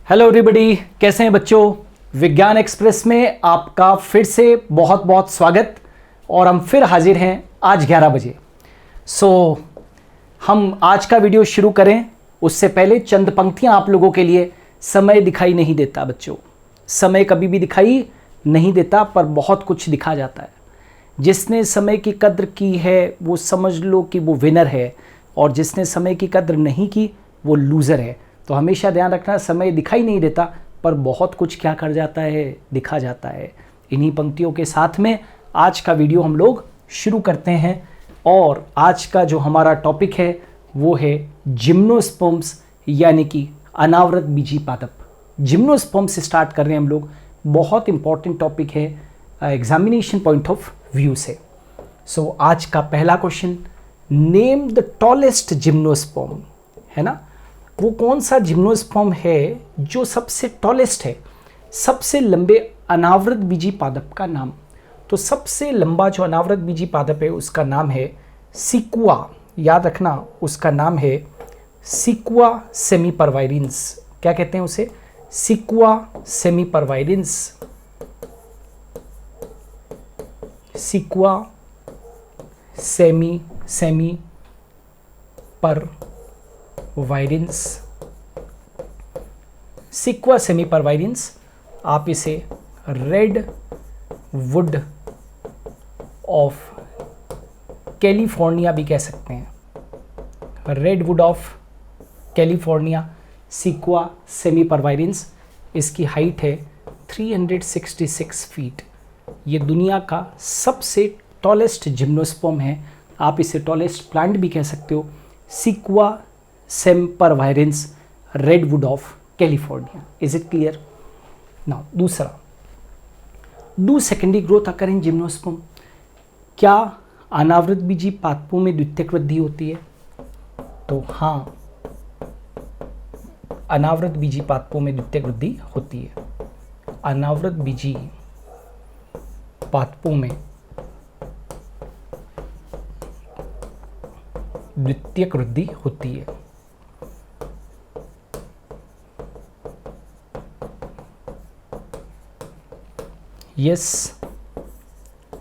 Hello everybody, कैसे हैं बच्चों। विज्ञान एक्सप्रेस में आपका फिर से बहुत बहुत स्वागत। और हम फिर हाजिर हैं आज 11 बजे। हम आज का वीडियो शुरू करें उससे पहले चंद पंक्तियां आप लोगों के लिए। समय दिखाई नहीं देता बच्चों, समय कभी भी दिखाई नहीं देता, पर बहुत कुछ दिखा जाता है। जिसने समय की कद्र की है वो समझ लो कि वो विनर है, और जिसने समय की कद्र नहीं की वो लूज़र है। तो हमेशा ध्यान रखना, समय दिखाई नहीं देता पर बहुत कुछ क्या कर जाता है, दिखा जाता है। इन्हीं पंक्तियों के साथ में आज का वीडियो हम लोग शुरू करते हैं। और आज का जो हमारा टॉपिक है वो है जिम्नोस्पर्म्स, यानी कि अनावृत बीजी पादप। जिम्नोस्पर्म से स्टार्ट कर रहे हैं हम लोग। बहुत इंपॉर्टेंट टॉपिक है एग्जामिनेशन पॉइंट ऑफ व्यू से। आज का पहला question, name the tallest gymnosperm, है ना। वो कौन सा जिम्नोस्पर्म है जो सबसे टॉलेस्ट है, सबसे लंबे अनावृत बीजी पादप का नाम। तो सबसे लंबा जो अनावृत बीजी पादप है उसका नाम है सिकुआ। याद रखना, उसका नाम है सिकुआ सेमीपरवायरिंस। क्या कहते हैं उसे? सिकुआ सेमीपरवायरिंस। सिकुआ सेमी पर वायरिंस, सिक्वा सेमीपरवायरिंस। आप इसे रेड वुड ऑफ कैलिफोर्निया भी कह सकते हैं। Redwood of California, sequoia sempervirens. इसकी हाइट है 366 फीट। ये दुनिया का सबसे टॉलेस्ट जिम्नोस्पर्म है। आप इसे टॉलेस्ट प्लांट भी कह सकते हो। Sequoia sempervirens, redwood of California. Is it clear? Now दूसरा, do secondary growth occur in gymnosperm. क्या अनावृत बीजी पादपों में द्वितीयक वृद्धि होती है? तो हाँ, अनावृत बीजी पादपों में द्वितीयक वृद्धि होती है। अनावृत बीजी पादपों में द्वितीयक वृद्धि होती है। Yes,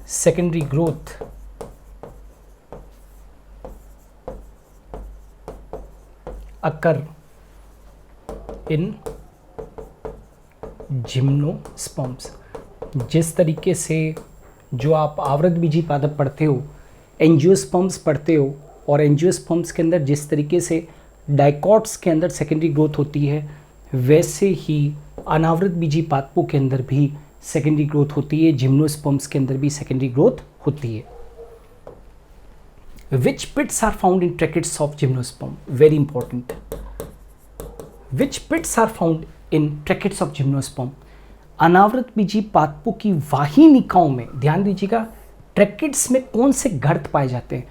secondary growth occur in gymnosperms. जिस तरीके से जो आप आवृत बीजी पादप पढ़ते हो, एंजियोस्पर्म्स पढ़ते हो, और एंजियोस्पर्म्स के अंदर जिस तरीके से डाइकॉट्स के अंदर सेकेंडरी ग्रोथ होती है, वैसे ही अनावृत बीजी पादपों के अंदर भी सेकेंडरी ग्रोथ होती है। जिम्नोस्पर्म्स के अंदर भी सेकेंडरी ग्रोथ होती है। Which pits are found in tracheids of gymnosperm? Very important. Which pits are found in tracheids of gymnosperm? अनावृत बीजी पादपों की वाहिनिकाओं में, ध्यान दीजिएगा, ट्रैकेट्स में कौन से गर्त पाए जाते हैं?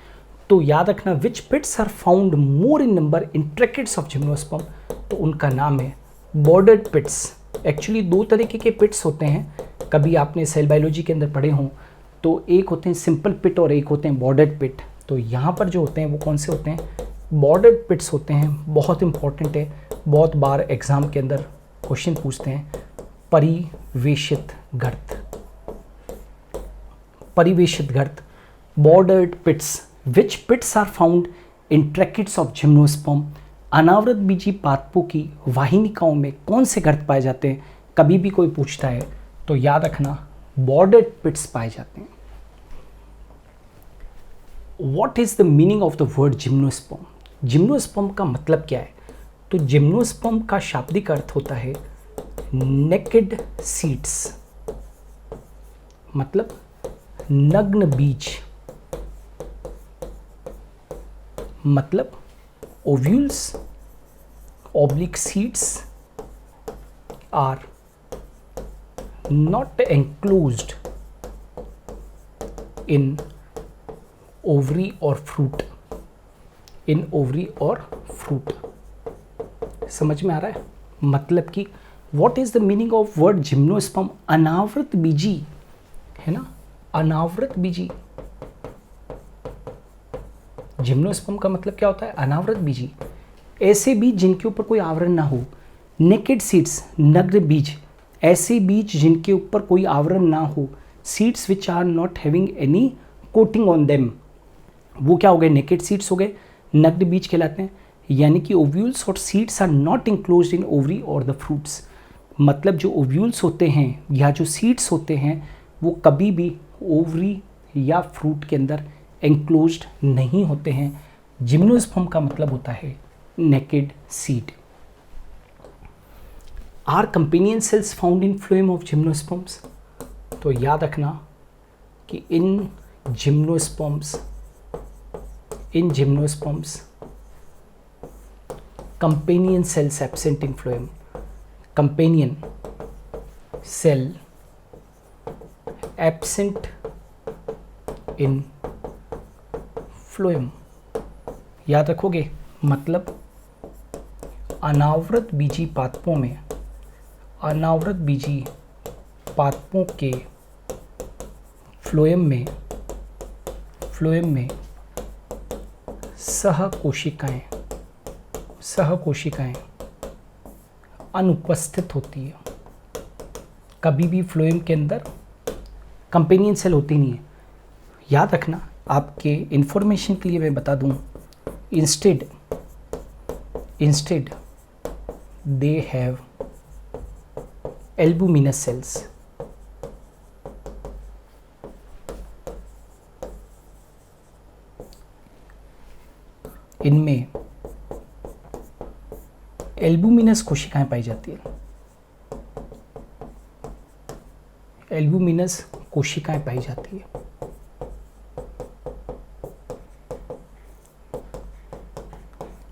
तो याद रखना, which pits are found more in number in tracheids of gymnosperm, तो उनका नाम है बॉर्डर्ड पिट्स। एक्चुअली दो तरीके के पिट्स होते हैं, कभी आपने सेल बायोलॉजी के अंदर पढ़े हों तो एक होते हैं सिंपल पिट और एक होते हैं बॉर्डर्ड पिट। तो यहाँ पर जो होते हैं वो कौन से होते हैं? बॉर्डर्ड पिट्स होते हैं। बहुत इंपॉर्टेंट है, बहुत बार एग्जाम के अंदर क्वेश्चन पूछते हैं। परिवेशित गर्त, परिवेशित गर्त, bordered pits. Which pits are found in tracheids of gymnosperm? अनावृत बीजी पादपों की वाहिनिकाओं में कौन से गर्त पाए जाते हैं? कभी भी कोई पूछता है तो याद रखना, बॉर्डर्ड पिट्स पाए जाते हैं। What is the meaning of the word gymnosperm? Gymnosperm का मतलब क्या है? तो जिम्नोस्पर्म का शाब्दिक अर्थ होता है नेकेड सीड्स, मतलब नग्न बीज, मतलब ovules, oblique seeds are not enclosed in ovary or fruit. in ovary or fruit. समझ में आ रहा है? मतलब कि what is the meaning of word gymnosperm? अनावृत बीजी, है ना, अनावृत बीजी। जिम्नोस्पर्म का मतलब क्या होता है? अनावृत बीजी। ऐसे बीज जिनके ऊपर कोई आवरण ना हो, नेकेड सीड्स, नग्न बीज, ऐसे बीज जिनके ऊपर कोई आवरण ना हो, seeds which are not having any coating on them, वो क्या हो गए, नेकेड सीड्स हो गए, नग्न बीज कहलाते हैं। यानी कि ओव्यूल्स और seeds are not enclosed in ovary और द फ्रूट्स, मतलब जो ओव्यूल्स होते हैं या जो सीड्स होते हैं वो कभी भी ओवरी या फ्रूट के अंदर एंक्लोज्ड नहीं होते हैं। जिम्नोस्पर्म का मतलब होता है naked seed. Are companion cells found in phloem of gymnosperms, तो याद रखना कि in gymnosperms companion cells absent in phloem, companion cell absent in phloem, याद रखोगे। मतलब अनावृत बीजी पादपों में, अनावृत बीजी पादपों के फ्लोएम में सहकोशिकाएं अनुपस्थित होती है। कभी भी फ्लोएम के अंदर कंपेनियन सेल होती नहीं है। याद रखना, आपके इंफॉर्मेशन के लिए मैं बता दूं, instead they have albuminous cells, इनमें एल्बुमिनस कोशिकाएं पाई जाती है, एल्बुमिनस कोशिकाएं पाई जाती है।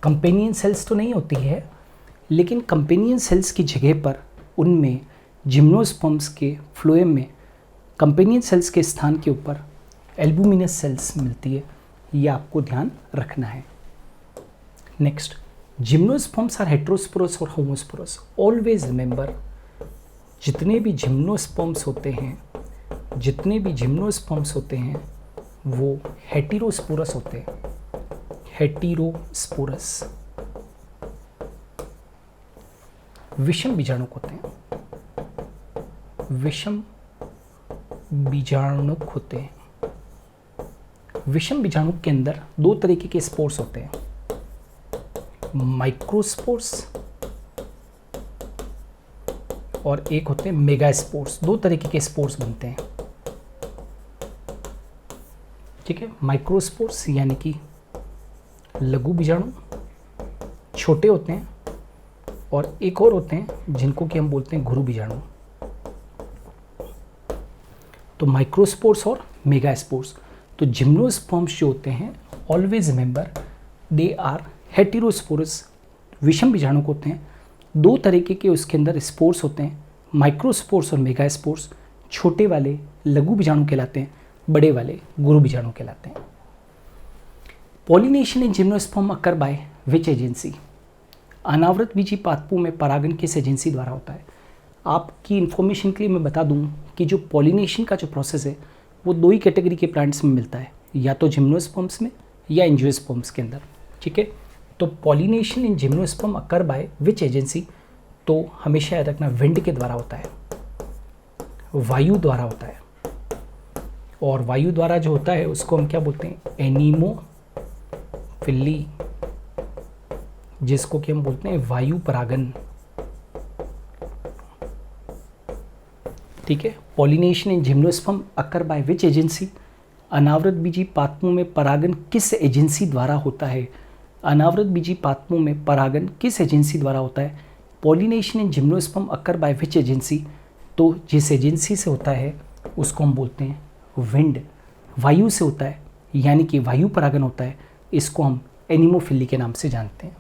कंपेनियन सेल्स तो नहीं होती है, लेकिन कंपेनियन सेल्स की जगह पर उनमें जिम्नोस्पर्म्स के फ्लोएम में कंपेनियन सेल्स के स्थान के ऊपर एल्बुमिनस सेल्स मिलती है। ये आपको ध्यान रखना है। नेक्स्ट, जिम्नोस्पर्म्स आर हेटेरोस्पोरस और होमोस्पोरस। ऑलवेज रिमेंबर, जितने भी जिम्नोस्पर्म्स होते हैं वो हेटेरोस्पोरस होते हैं, हेटेरोस्पोरस विषम बीजाणुक होते हैं, विषम बीजाणुक होते हैं। विषम बीजाणुक के अंदर दो तरीके के स्पोर्स होते हैं, माइक्रोस्पोर्स और एक होते हैं मेगास्पोर्स। दो तरीके के स्पोर्स बनते हैं, ठीक है। माइक्रोस्पोर्स यानी कि लघु बीजाणु, छोटे होते हैं, और एक और होते हैं जिनको कि हम बोलते हैं गुरु बीजाणु। तो माइक्रोस्पोर्स और मेगास्पोर्स। तो जिम्नोस्पर्म्स जो होते हैं, always remember they are heterosporous, विषम बीजाणु होते हैं। दो तरीके के उसके अंदर स्पोर्स होते हैं, माइक्रोस्पोर्स और मेगास्पोर्स। छोटे वाले लघु बीजाणु कहलाते हैं, बड़े वाले गुरु बीजाणु कहलाते हैं। Pollination in gymnosperm occur by which agency. अनावृत बीजी पादपों में परागण किस एजेंसी द्वारा होता है। आपकी इन्फॉर्मेशन के लिए मैं बता दूं कि जो पॉलिनेशन का जो प्रोसेस है वो दो ही कैटेगरी के प्लांट्स में मिलता है, या तो जिम्नोस्पर्म्स में या एंजियोस्पर्म्स के अंदर, ठीक है। तो pollination in gymnosperm occur by which agency, तो हमेशा याद रखना विंड के द्वारा होता है, वायु द्वारा होता है। और वायु द्वारा जो होता है उसको हम क्या बोलते हैं, एनीमोफिली, जिसको कि हम बोलते हैं वायु परागन, ठीक है। Pollination in gymnosperm occur by which agency. अनावृत बीजी पादपों में परागण किस एजेंसी द्वारा होता है। अनावृत बीजी पादपों में परागण किस एजेंसी द्वारा होता है। Pollination in gymnosperm occur by which agency, तो जिस एजेंसी से होता है उसको हम बोलते हैं विंड, वायु से होता है, यानी कि वायु परागण होता है। इसको हम एनीमोफिली के नाम से जानते हैं।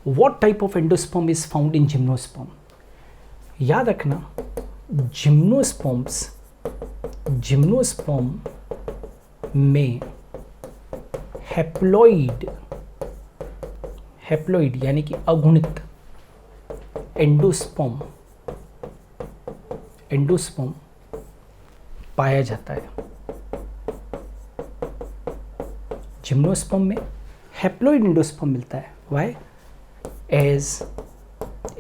What type of endosperm is found in gymnosperm? याद रखना, जिम्नोस्पर्म में हैप्लॉइड यानी कि अगुणित एंडोस्पर्म पाया जाता है। जिम्नोस्पर्म में हैप्लॉइड एंडोस्पर्म मिलता है। वाई? As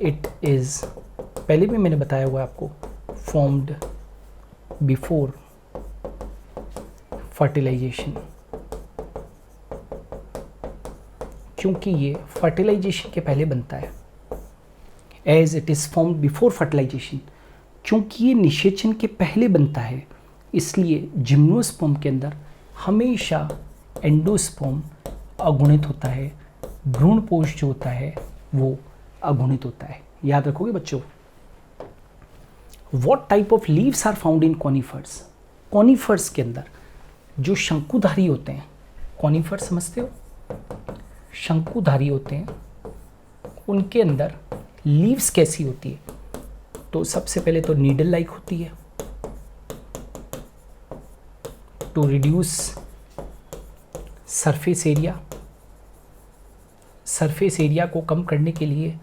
इट इज़, पहले भी मैंने बताया हुआ है आपको, फॉर्म्ड बिफोर फर्टिलाइजेशन, क्योंकि ये फर्टिलाइजेशन के पहले बनता है। As it is formed before fertilization, क्योंकि ये निषेचन के पहले बनता है, इसलिए जिम्नोस्पर्म के अंदर हमेशा एंडोस्पर्म अगुणित होता है, भ्रूणपोष जो होता है वो अगुणित होता है। याद रखोगे बच्चों। What type of leaves are found in conifers? Conifers के अंदर जो शंकुधारी होते हैं, कॉनिफर समझते हो, शंकुधारी होते हैं, उनके अंदर लीव्स कैसी होती है? तो सबसे पहले तो नीडल लाइक होती है। To reduce surface area, surface area को कम करने के लिए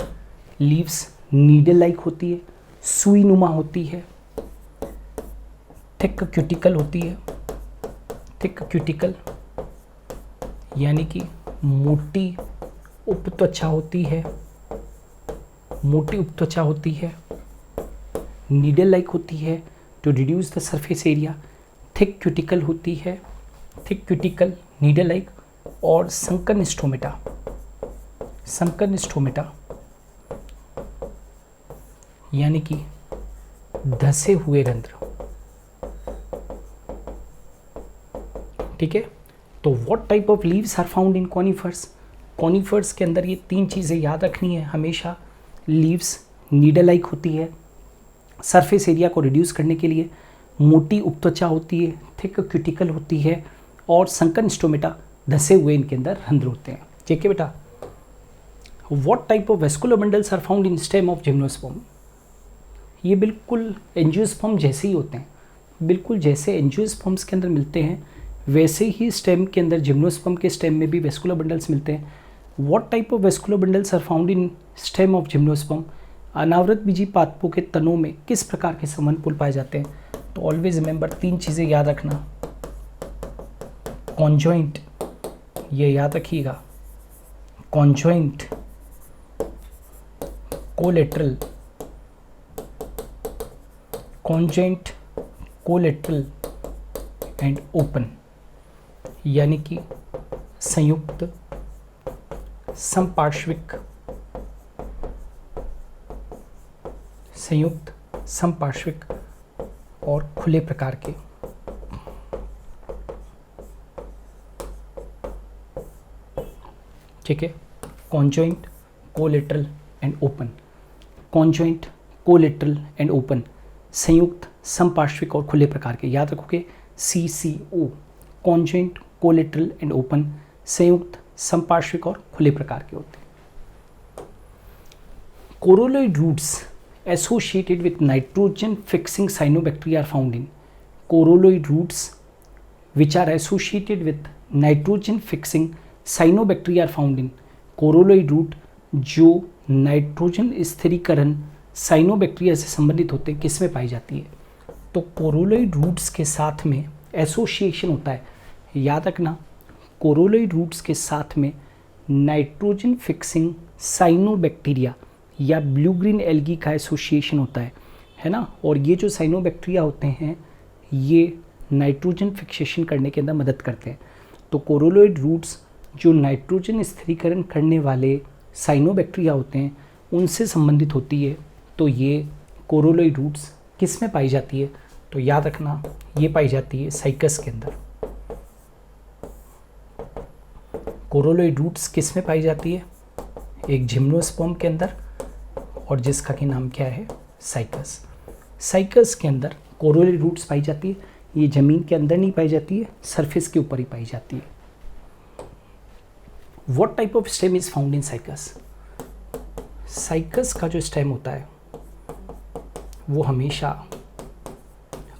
लीव्स नीडल लाइक होती है, सुई नुमा होती है, थिक क्यूटिकल होती है। थिक क्यूटिकल यानी कि मोटी उपत्वचा होती है, मोटी उपत्वचा होती है, नीडल लाइक होती है to reduce the surface area, thick cuticle होती है, थिक क्यूटिकल नीडल लाइक, और संकन स्टोमेटा, संकन स्टोमेटा यानी कि धसे हुए रंध्र। ठीक है, तो what type of leaves are found in conifers? Conifers के अंदर ये तीन चीज़ें याद रखनी है हमेशा। लीव्स नीडल लाइक होती है, सरफेस एरिया को रिड्यूस करने के लिए मोटी उपत्वचा होती है, थिक क्यूटिकल होती है, और संकन स्टोमेटा, धसे हुए इनके अंदर रंध्र होते हैं। ठीक है बेटा। What type of vascular bundles are found in stem of gymnosperm? ये बिल्कुल एंजियोस्पर्म जैसे ही होते हैं, बिल्कुल जैसे एंजियोस्पर्म्स के अंदर मिलते हैं वैसे ही स्टेम के अंदर, जिम्नोस्पर्म के स्टेम में भी वेस्कुलर बंडल्स मिलते हैं। What type of vascular bundles are found in stem of gymnosperm? अनावृत बीजी पादपों के तनों में किस प्रकार के संवहन पुल पाए जाते हैं? तो ऑलवेज रिमेंबर, तीन चीज़ें याद रखना। कॉन्जॉइंट, ये याद रखिएगा, conjoint, collateral, conjoint, collateral and open, यानी कि संयुक्त, संपार्श्विक, संयुक्त, संपार्श्विक और खुले प्रकार के। ठीक है, conjoint, collateral and open, conjoint, collateral and open, संयुक्त, संपार्श्विक और खुले प्रकार के। याद रखोगे CCO, conjoint, collateral and open, संयुक्त, संपार्श्विक और खुले प्रकार के होते हैं। Coralloid roots associated with nitrogen fixing cyanobacteria are found in. Coralloid roots which are associated with nitrogen fixing cyanobacteria are found in. Coralloid root जो नाइट्रोजन स्थिरीकरण साइनोबैक्टीरिया से संबंधित होते हैं किस में पाई जाती है? तो कोरोलॉइड रूट्स के साथ में एसोसिएशन होता है। याद रखना, कोरोलॉइड रूट्स के साथ में नाइट्रोजन फिक्सिंग साइनोबैक्टीरिया या ब्लू ग्रीन एल्गी का एसोसिएशन होता है ना। और ये जो साइनोबैक्टीरिया होते हैं ये नाइट्रोजन फिक्सेशन करने के अंदर मदद करते हैं। तो कोरोलॉइड रूट्स जो नाइट्रोजन स्थिरीकरण करने वाले साइनोबैक्टीरिया होते हैं उनसे संबंधित होती है। तो ये कोरोलॉइड रूट्स किस में पाई जाती है? तो याद रखना, ये पाई जाती है साइकस के अंदर। कोरोलॉइड रूट्स किस में पाई जाती है? एक जिम्नोस्पर्म के अंदर, और जिसका कि नाम क्या है? साइकस। साइकस के अंदर कोरोलॉइड रूट्स पाई जाती है। ये जमीन के अंदर नहीं पाई जाती है, सरफेस के ऊपर ही पाई जाती है। What type of stem is found in cycas? Cycas का जो स्टेम होता है वो हमेशा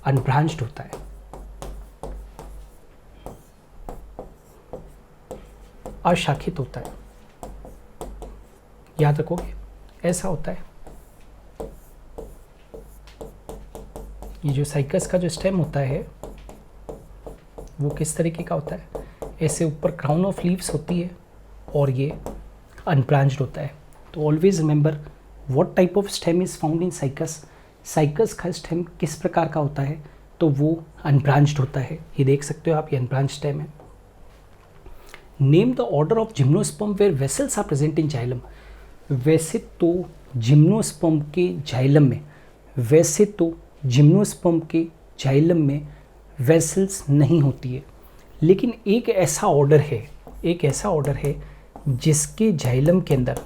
अनब्रांच्ड होता है। अशाखित होता है। याद रखोगे, ऐसा होता है। ये जो साइकस का जो स्टेम होता है वो किस तरीके का होता है? ऐसे ऊपर क्राउन ऑफ लीव्स होती है और ये अनब्रांच्ड होता है। तो always remember, what type of stem is found in cycas, cycas का स्टेम किस प्रकार का होता है, तो वो अनब्रांच्ड होता है। ये देख सकते हो आप, ये अनब्रांच्ड स्टेम है। Name the order of gymnosperm where vessels are present in xylem. वैसे तो जिम्नोस्पर्म के जाइलम में, वैसे तो जिम्नोस्पर्म के जाइलम में वेसल्स नहीं होती है, लेकिन एक ऐसा ऑर्डर है, एक ऐसा ऑर्डर है जिसके जाइलम के अंदर,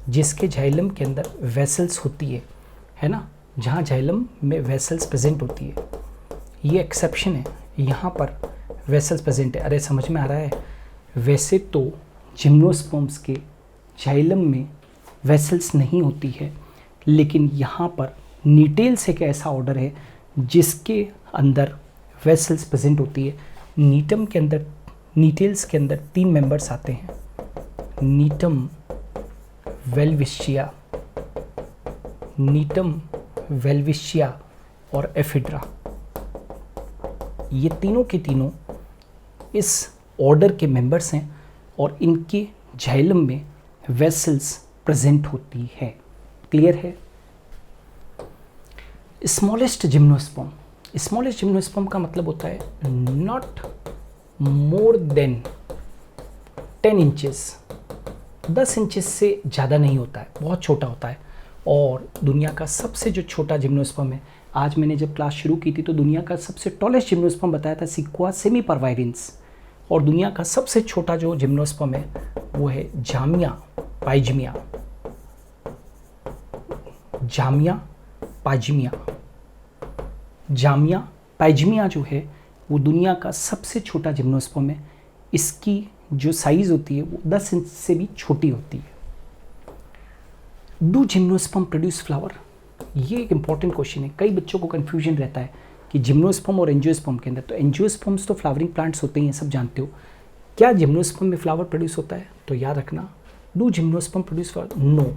जिसके जाइलम के अंदर वेसल्स होती है ना, जहाँ जाइलम में वेसल्स प्रेजेंट होती है। ये एक्सेप्शन है, यहाँ पर वेसल्स प्रेजेंट है। अरे समझ में आ रहा है? वैसे तो जिम्नोस्पर्म्स के जाइलम में वेसल्स नहीं होती है, लेकिन यहाँ पर नीटेल्स एक ऐसा ऑर्डर है जिसके अंदर वेसल्स प्रेजेंट होती है। नीटम के अंदर, नीटेल्स के अंदर 3 मेंबर्स आते हैं, नीटम, वेलविशिया, नीटम, वेलविशिया और एफिड्रा। ये तीनों के तीनों इस ऑर्डर के मेंबर्स हैं और इनके जाइलम में वेसल्स प्रेजेंट होती है। क्लियर है? स्मॉलेस्ट जिम्नोस्पर्म, स्मॉलेस्ट जिम्नोस्पर्म का मतलब होता है not more than 10 inches, 10 inches से ज़्यादा नहीं होता है, बहुत छोटा होता है। और दुनिया का सबसे जो छोटा जिम्नोस्पर्म है, आज मैंने जब क्लास शुरू की थी तो दुनिया का सबसे टॉलेस्ट जिम्नोस्पर्म बताया था सिक्वा सेमीपरवायरेंस, और दुनिया का सबसे छोटा जो जिम्नोस्पर्म है वो है जामिया पाइजमिया, जामिया पाइजमिया। जामिया पाइजमिया जो है वो दुनिया का सबसे छोटा जिम्नोस्पर्म है। इसकी जो साइज़ होती है वो 10 इंच से भी छोटी होती है। Do gymnosperm produce flower? ये एक इंपॉर्टेंट क्वेश्चन है, कई बच्चों को कन्फ्यूजन रहता है कि जिम्नोस्पर्म और एंजियोस्पर्म के अंदर, तो एंजियोस्पर्म्स तो फ्लावरिंग प्लांट्स होते हैं, सब जानते हो। क्या जिम्नोस्पर्म में फ्लावर प्रोड्यूस होता है? तो याद रखना, do gymnosperm produce flower? No,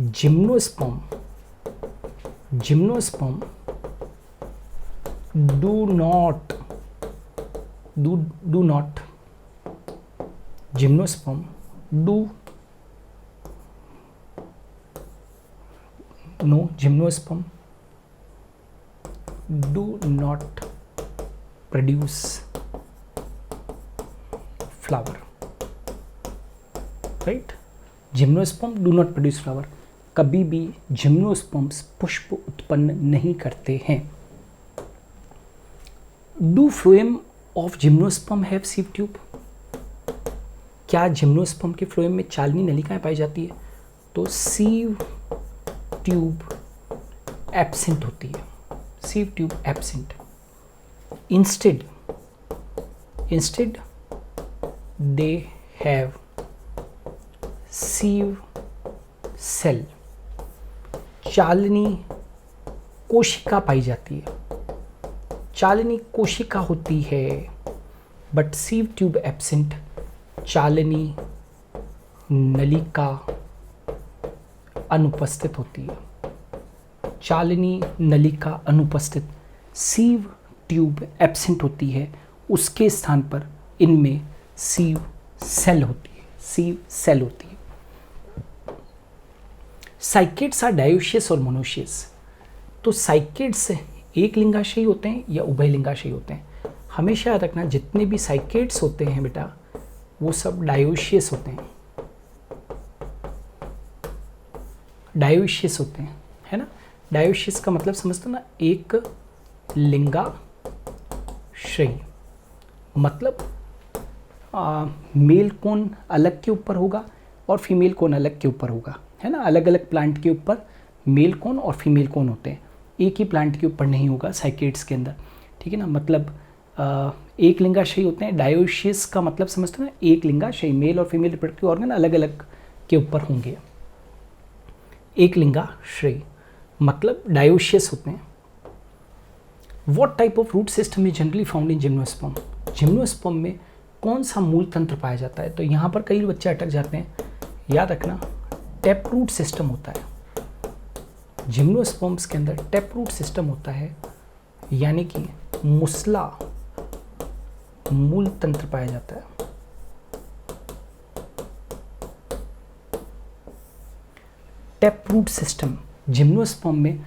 gymnosperm do not gymnosperm do no gymnosperm do not produce flower, right? Gymnosperm do not produce flower, कभी भी जिम्नोस्पर्म्स पुष्प उत्पन्न नहीं करते हैं। Do phloem of gymnosperm have sieve tube? क्या जिम्नोस्पर्म के phloem में चालनी नलिकाएं पाई जाती है? तो सीव ट्यूब एब्सेंट होती है, sieve tube absent. Instead they have sieve cell, चालनी कोशिका पाई जाती है, चालनी कोशिका होती है, बट सीव ट्यूब एब्सेंट, चालनी नलिका अनुपस्थित होती है, चालनी नलिका अनुपस्थित, सीव ट्यूब एब्सेंट होती है, उसके स्थान पर इनमें सीव सेल होती है, सीव सेल होती है। साइकेड्स आर डायोशियस और मोनोशियस। तो साइकेड्स एक लिंगाशयी होते हैं या उभय लिंगाशयी होते हैं? हमेशा याद रखना, जितने भी साइकेड्स होते हैं बेटा वो सब डायोशियस होते हैं, डायोशियस होते हैं, है ना। डायोशियस का मतलब समझते ना, एक लिंगाशयी मतलब मेल कोन अलग के ऊपर होगा और फीमेल कोन अलग के ऊपर होगा, है ना। अलग अलग प्लांट के ऊपर मेल कोन और फीमेल कोन होते हैं, एक ही प्लांट के ऊपर नहीं होगा साइकेड्स के अंदर, ठीक है ना। मतलब एक लिंगाशयी होते हैं। डायोशियस का मतलब समझते हो ना, एक लिंगाशयी, मेल और फीमेल रिप्रोडक्टिव ऑर्गन अलग अलग के ऊपर होंगे। एक लिंगाशयी मतलब डायोशियस होते हैं। What type of root system is generally found in gymnosperm? Gymnosperm में कौन सा मूल तंत्र पाया जाता है? तो यहाँ पर कई बच्चे अटक जाते हैं, याद रखना टैप रूट सिस्टम होता है जिम्नोस्पर्म्स के अंदर, टैप रूट सिस्टम होता है, यानी कि मुसला मूल तंत्र पाया जाता है। टैप रूट सिस्टम, जिम्नोस्पर्म में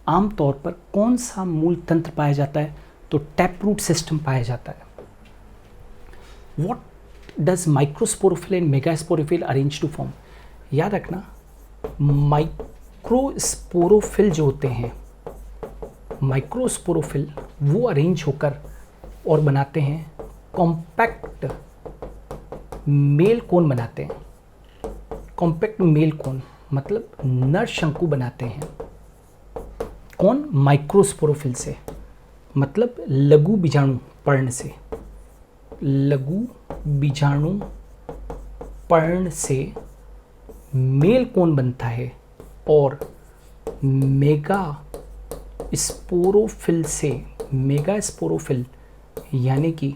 आमतौर पर कौन सा मूल तंत्र पाया जाता है? तो टैप रूट सिस्टम पाया जाता है। What does microsporophyll and megasporophyll arrange to form? याद रखना, माइक्रोस्पोरोफिल जो होते हैं, माइक्रोस्पोरोफिल वो अरेंज होकर और बनाते हैं कॉम्पैक्ट मेल कोन बनाते हैं। कॉम्पैक्ट मेल कोन मतलब नर शंकु बनाते हैं। कौन? माइक्रोस्पोरोफिल से, मतलब लघु बीजाणु पर्ण से। लघु बीजाणु पर्ण से मेल कोन बनता है और मेगा स्पोरोफिल से, मेगा स्पोरोफिल यानी कि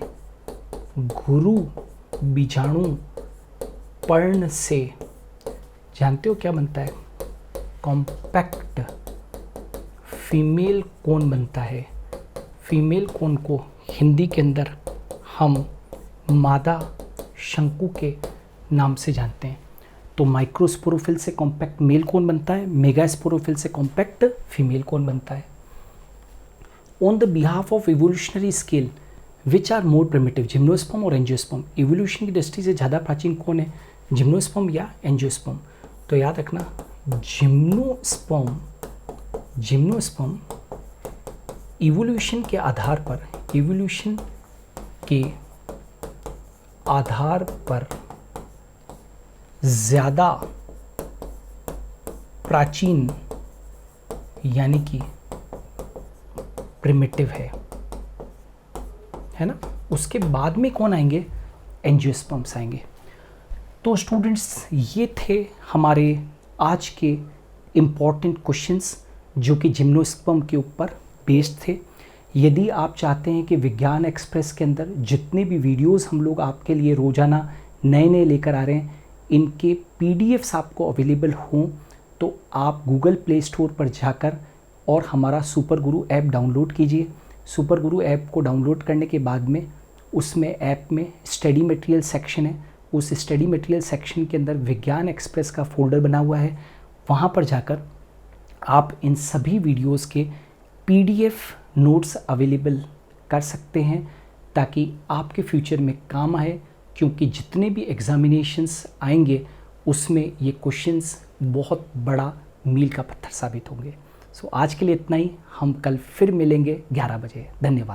गुरु बीजाणु पर्ण से जानते हो क्या बनता है? कॉम्पैक्ट फीमेल कोन बनता है। फीमेल कोन को हिंदी के अंदर हम मादा शंकु के नाम से जानते हैं। तो माइक्रोस्पोरोफिल से कॉम्पैक्ट मेल कोन बनता है, मेगास्पोरोफिल से कॉम्पैक्ट फीमेल कोन बनता है। On the behalf of evolutionary scale which are more primitive, gymnosperm और एंजियोस्पर्म? इवोल्यूशन की दृष्टि से ज़्यादा प्राचीन कौन है, जिम्नोस्पर्म या एंजियोस्पर्म? तो याद रखना, जिम्नोस्पर्म इवोल्यूशन के आधार पर, इवोल्यूशन के आधार पर ज़्यादा प्राचीन यानी कि प्रिमिटिव है ना। उसके बाद में कौन आएंगे? एंजियोस्पर्म्स आएंगे। तो स्टूडेंट्स, ये थे हमारे आज के इम्पॉर्टेंट क्वेश्चंस जो कि जिम्नोस्पर्म के ऊपर बेस्ड थे। यदि आप चाहते हैं कि विज्ञान एक्सप्रेस के अंदर जितने भी वीडियोस हम लोग आपके लिए रोज़ाना नए नए लेकर आ रहे हैं, इनके पीडीएफ्स आपको अवेलेबल हों, तो आप गूगल प्ले स्टोर पर जाकर और हमारा सुपर गुरु ऐप डाउनलोड कीजिए। सुपर गुरु ऐप को डाउनलोड करने के बाद में उसमें ऐप में स्टडी मटेरियल सेक्शन है। उस स्टडी मटेरियल सेक्शन के अंदर विज्ञान एक्सप्रेस का फोल्डर बना हुआ है। वहाँ पर जाकर आप इन सभी वीडियोस के पीडीएफ नोट्स अवेलेबल कर सकते हैं ताकि आपके फ्यूचर में काम आए, क्योंकि जितने भी एग्जामिनेशंस आएंगे उसमें ये क्वेश्चंस बहुत बड़ा मील का पत्थर साबित होंगे। सो आज के लिए इतना ही। हम कल फिर मिलेंगे 11 बजे। धन्यवाद।